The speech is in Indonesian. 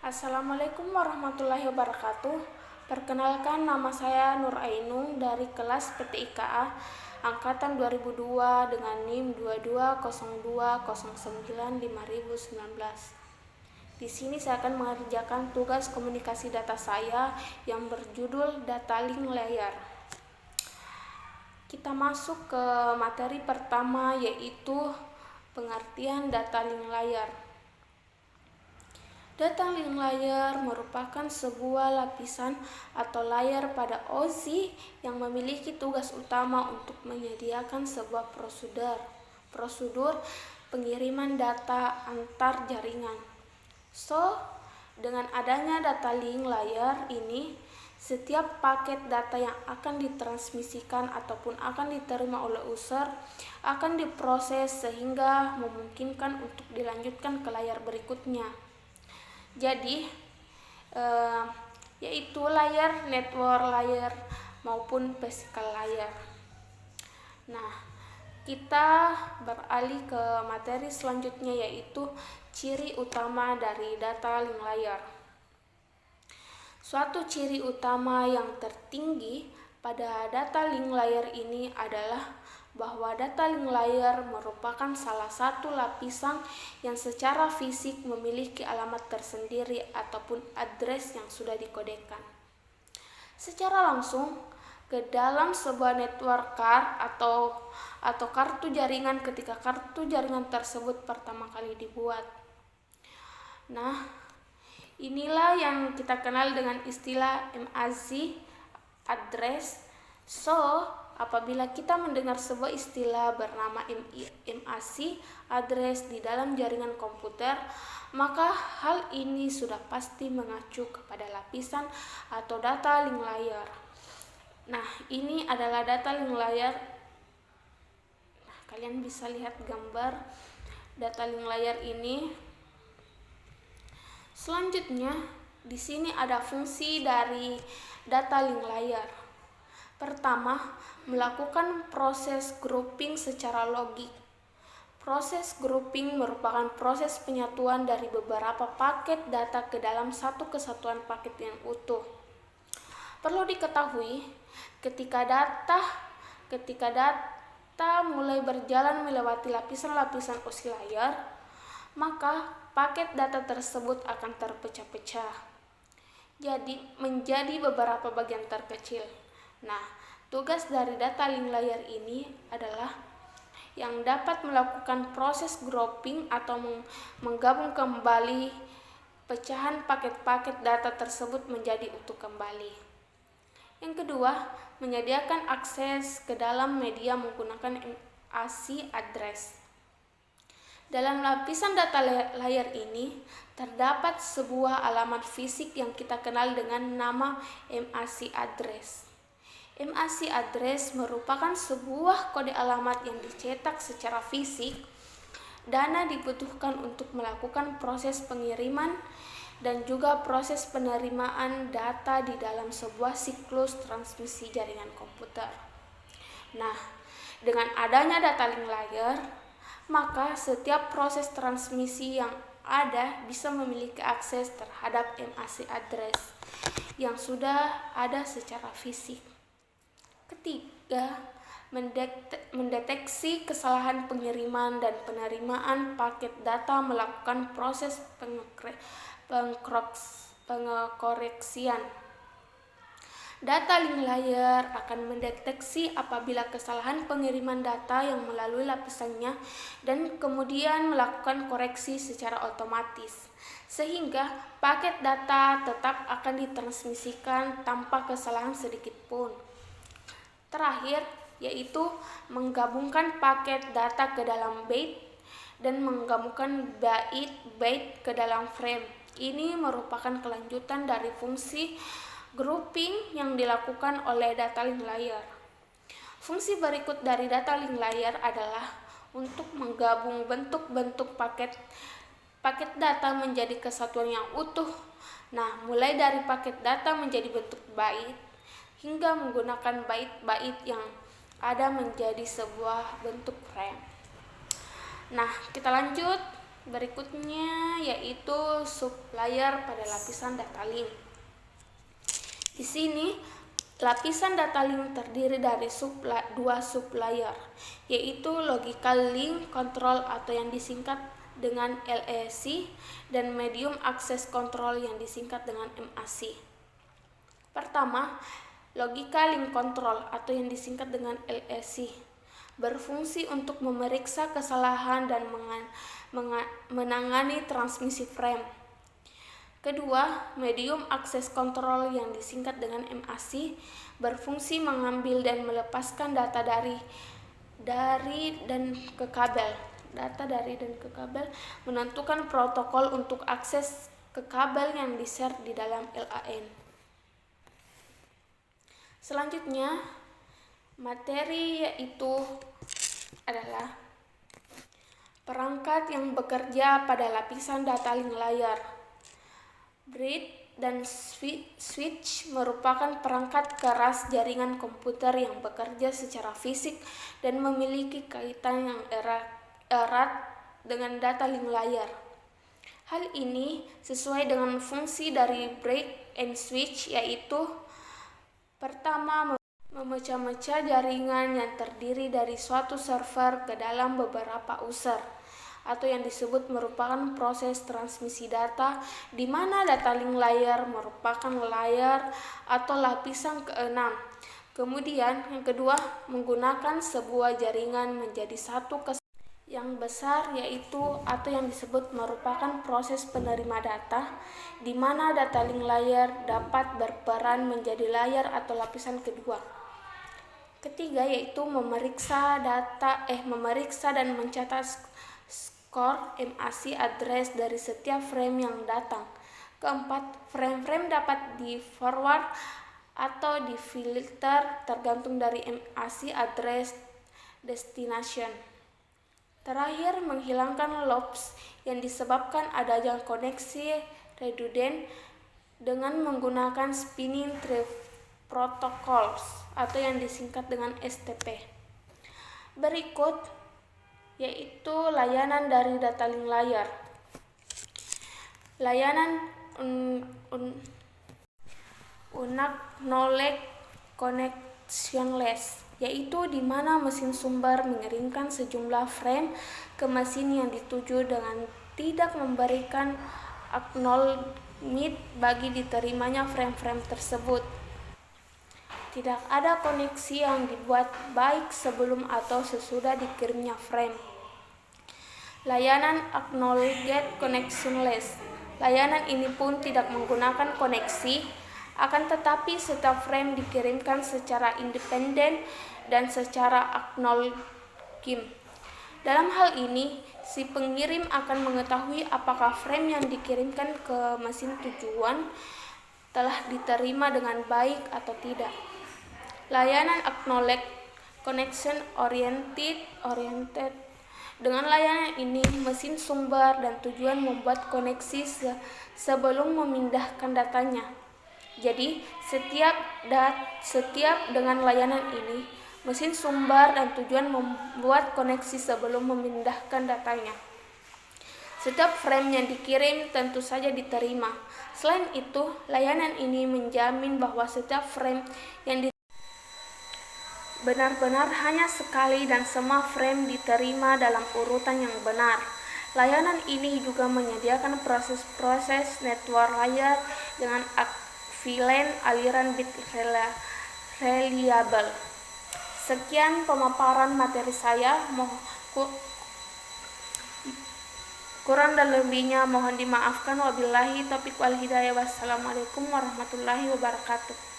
Assalamualaikum warahmatullahi wabarakatuh. Perkenalkan, nama saya Nur Ainung dari kelas PTIKA angkatan 2002 dengan NIM 2202095019. Di sini saya akan mengerjakan tugas komunikasi data saya yang berjudul data link layer. Kita masuk ke materi pertama, yaitu pengertian data link layer. Data link layer merupakan sebuah lapisan atau layer pada OSI yang memiliki tugas utama untuk menyediakan sebuah prosedur pengiriman data antar jaringan. Dengan adanya data link layer ini, setiap paket data yang akan ditransmisikan ataupun akan diterima oleh user akan diproses sehingga memungkinkan untuk dilanjutkan ke layar berikutnya. Jadi, yaitu layer, network layer, maupun physical layer. Nah, kita beralih ke materi selanjutnya, yaitu ciri utama dari data link layer. Suatu ciri utama yang tertinggi pada data link layer ini adalah bahwa data link layer merupakan salah satu lapisan yang secara fisik memiliki alamat tersendiri ataupun address yang sudah dikodekan secara langsung ke dalam sebuah network card atau kartu jaringan ketika kartu jaringan tersebut pertama kali dibuat. Nah, inilah yang kita kenal dengan istilah MAC address. Apabila kita mendengar sebuah istilah bernama MAC address di dalam jaringan komputer, maka hal ini sudah pasti mengacu kepada lapisan atau data link layer. Nah, ini adalah data link layer. Nah, kalian bisa lihat gambar data link layer ini. Selanjutnya, di sini ada fungsi dari data link layer. Pertama, melakukan proses grouping secara logik. Proses grouping merupakan proses penyatuan dari beberapa paket data ke dalam satu kesatuan paket yang utuh. Perlu diketahui, ketika data mulai berjalan melewati lapisan-lapisan OSI layer, maka paket data tersebut akan terpecah-pecah. Jadi, menjadi beberapa bagian terkecil. Nah, tugas dari data link layer ini adalah yang dapat melakukan proses grouping atau menggabung kembali pecahan paket-paket data tersebut menjadi utuh kembali. Yang kedua, menyediakan akses ke dalam media menggunakan MAC address. Dalam lapisan data layer ini terdapat sebuah alamat fisik yang kita kenal dengan nama MAC address. MAC address merupakan sebuah kode alamat yang dicetak secara fisik. Dana dibutuhkan untuk melakukan proses pengiriman dan juga proses penerimaan data di dalam sebuah siklus transmisi jaringan komputer. Nah, dengan adanya data link layer, maka setiap proses transmisi yang ada bisa memiliki akses terhadap MAC address yang sudah ada secara fisik. Ketiga, mendeteksi kesalahan pengiriman dan penerimaan paket data melakukan proses pengoreksian. Data link layer akan mendeteksi apabila kesalahan pengiriman data yang melalui lapisannya dan kemudian melakukan koreksi secara otomatis, sehingga paket data tetap akan ditransmisikan tanpa kesalahan sedikit pun. Terakhir, yaitu menggabungkan paket data ke dalam byte dan menggabungkan byte ke dalam frame. Ini merupakan kelanjutan dari fungsi grouping yang dilakukan oleh data link layer. Fungsi berikut dari data link layer adalah untuk menggabung bentuk-bentuk paket data menjadi kesatuan yang utuh. Nah, mulai dari paket data menjadi bentuk byte hingga menggunakan byte-byte yang ada menjadi sebuah bentuk frame. Nah, kita lanjut Berikutnya yaitu sublayer pada lapisan data link. Di sini lapisan data link terdiri dari dua sublayer, yaitu logical link control atau yang disingkat dengan LAC dan medium access control yang disingkat dengan MAC. Pertama, logical link control atau yang disingkat dengan LAC berfungsi untuk memeriksa kesalahan dan menangani transmisi frame. Kedua, medium access control yang disingkat dengan MAC berfungsi mengambil dan melepaskan data dari dan ke kabel. Data dari dan ke kabel, menentukan protokol untuk akses ke kabel yang di-share di dalam LAN. Selanjutnya, materi yaitu adalah perangkat yang bekerja pada lapisan data link layar. Bridge dan switch merupakan perangkat keras jaringan komputer yang bekerja secara fisik dan memiliki kaitan yang erat dengan data link layar. Hal ini sesuai dengan fungsi dari bridge and switch, yaitu pertama, memecah-mecah jaringan yang terdiri dari suatu server ke dalam beberapa user, atau yang disebut merupakan proses transmisi data, di mana data link layer merupakan layer atau lapisan keenam. Kemudian yang kedua, menggunakan sebuah jaringan menjadi satu yang besar, yaitu atau yang disebut merupakan proses penerima data, di mana data link layer dapat berperan menjadi layer atau lapisan kedua. Ketiga yaitu memeriksa dan mencatat skor MAC address dari setiap frame yang datang. Keempat, frame-frame dapat di-forward atau di-filter tergantung dari MAC address destination. Terakhir, menghilangkan loops yang disebabkan adanya koneksi redundant dengan menggunakan spinning tree protocols atau yang disingkat dengan STP. Berikut yaitu layanan dari data link layar. Layanan unacknowledged connectionless, yaitu di mana mesin sumber mengirimkan sejumlah frame ke mesin yang dituju dengan tidak memberikan acknowledgement bagi diterimanya frame-frame tersebut. Tidak ada koneksi yang dibuat baik sebelum atau sesudah dikirimnya frame. Layanan Acknowledged Connectionless. Layanan ini pun tidak menggunakan koneksi, akan tetapi setiap frame dikirimkan secara independen dan secara acknowledged. Dalam hal ini, si pengirim akan mengetahui apakah frame yang dikirimkan ke mesin tujuan telah diterima dengan baik atau tidak. Layanan Acknowledged Connection Oriented. Dengan layanan ini, mesin sumber dan tujuan membuat koneksi sebelum memindahkan datanya. Jadi, setiap dengan layanan ini, mesin sumber dan tujuan membuat koneksi sebelum memindahkan datanya. Setiap frame yang dikirim tentu saja diterima. Selain itu, layanan ini menjamin bahwa setiap frame yang benar-benar hanya sekali dan semua frame diterima dalam urutan yang benar. Layanan ini juga menyediakan proses-proses network layer dengan equivalent aliran bit reliable. Sekian pemaparan materi saya. Kurang dan lebihnya mohon dimaafkan. Wabillahi taufiq wal hidayah. Wassalamualaikum warahmatullahi wabarakatuh.